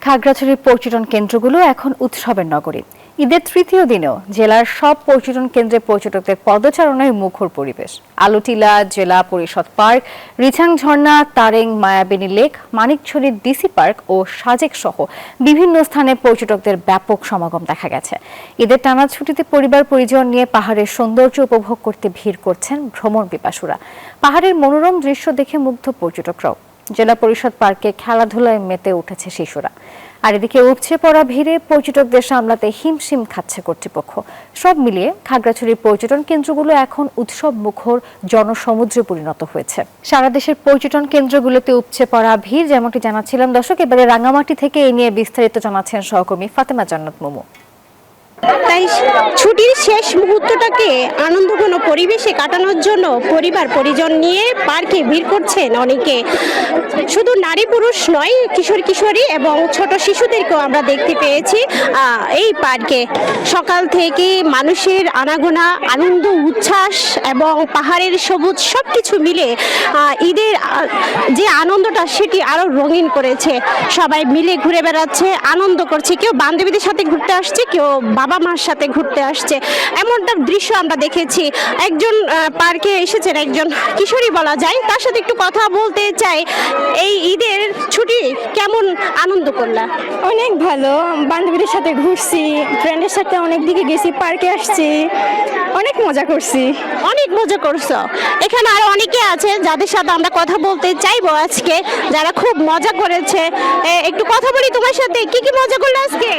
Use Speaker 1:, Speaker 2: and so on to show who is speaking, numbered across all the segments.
Speaker 1: খাগড়াছড়ির পর্যটন কেন্দ্রগুলো এখন উৎসবের নগরী। ঈদের তৃতীয় দিনেও জেলার সব পর্যটন কেন্দ্রে পর্যটকদের পদচারণায় মুখর পরিবেশ। আলুটিলা জেলা পরিষদ পার্ক, রিছাং ঝর্ণা, তারেং মায়াবিনী লেক, মানিকছড়ি ডিসি পার্ক ও সাজেক সহ বিভিন্ন স্থানে পর্যটকদের ব্যাপক সমাগম দেখা গেছে। ঈদের টানা ছুটিতে পরিবার পরিজন নিয়ে পাহাড়ের সৌন্দর্য উপভোগ করতে ভিড় করছেন ভ্রমণ পিপাসুরা। পাহাড়ের মনোরম দৃশ্য দেখে মুগ্ধ পর্যটকরাও। জেলা পরিষদ পার্কে খেলাধুলায় মেতে উঠেছে শিশুরা। আর এদিকে উপচে পড়া ভিড়ে পর্যটকদের সামলাতে হিমশিম খাচ্ছে কর্তৃপক্ষ। সব মিলিয়ে খাগড়াছড়ির পর্যটন কেন্দ্রগুলো এখন উৎসব মুখর জনসমুদ্রে পরিণত হয়েছে। সারা দেশের পর্যটন কেন্দ্রগুলোতে উপচে পড়া ভিড়, যেমনটি জানাচ্ছিলাম দর্শক। এবারে রাঙামাটি থেকে এই নিয়ে বিস্তারিত জানাচ্ছেন সহকর্মী ফাতেমা জান্নাত মুমু।
Speaker 2: তাই ছুটির শেষ মুহূর্তটাকে আনন্দঘন পরিবেশে কাটানোর জন্য পরিবার পরিজন নিয়ে পার্কে ভিড় করছেন অনেকে। শুধু নারী পুরুষ নয়, কিশোর কিশোরী এবং ছোট শিশুদেরকেও আমরা দেখতে পেয়েছি এই পার্কে। সকাল থেকে মানুষের আনাগোনা, আনন্দ উচ্ছ্বাস এবং পাহাড়ের সবুজ সবকিছু মিলে ঈদের যে আনন্দটা সেটি আরো রঙিন করেছে। সবাই মিলে ঘুরে বেড়াচ্ছে, আনন্দ করছে। কেউ বান্ধবীদের সাথে ঘুরতে আসছে, কেউ বাবা মার সাথে ঘুরতে আসছে। এমনটা দৃশ্য আমরা দেখেছি। একজন পার্কে এসেছেন, একজন কিশোরী বলা যায়, তার সাথে একটু কথা বলতে চাই। এই ঈদের ছুটি কেমন আনন্দ করলা?
Speaker 3: অনেক ভালো, বান্ধবীদের সাথে ঘুরছি, ফ্রেন্ডের সাথে অনেক দিকে গেছি, পার্কে আসছি, অনেক মজা করছি।
Speaker 2: অনেক মজা করছো। এখানে আরো অনেকে আছে যাদের সাথে আমরা কথা বলতে চাইবো আজকে, যারা খুব মজা করেছে। একটু কথা বলি তোমার সাথে, কি কি মজা করলে আজকে?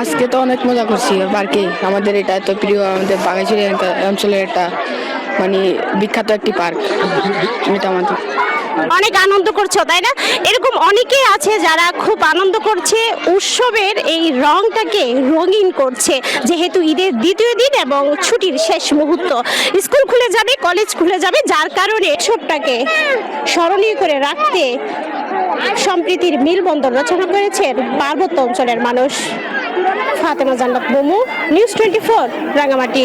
Speaker 4: আজকে তো অনেক মজা করছি পার্কে। আমাদের এটা তো প্রিয়, আমাদের বাঘাইছড়ি অঞ্চলের একটা মানে বিখ্যাত একটি পার্ক, এটা আমাদের
Speaker 2: অনেক আনন্দ করছো, তাই না? এরকম অনেকেই আছে যারা খুব আনন্দ করছে, উৎসবের এই রংটাকে রঙিন করছে। যেহেতু ঈদের দ্বিতীয় দিন এবং ছুটির শেষ মুহূর্ত, স্কুল খুলে যাবে, কলেজ খুলে যাবে, যার কারণে উৎসবটাকে স্মরণীয় করে রাখতে সম্প্রীতির মেলবন্ধন রচনা করেছেন পার্বত্য অঞ্চলের মানুষ। ফাতেমা জান্নাত মুমু, নিউজ 24, রাঙামাটি।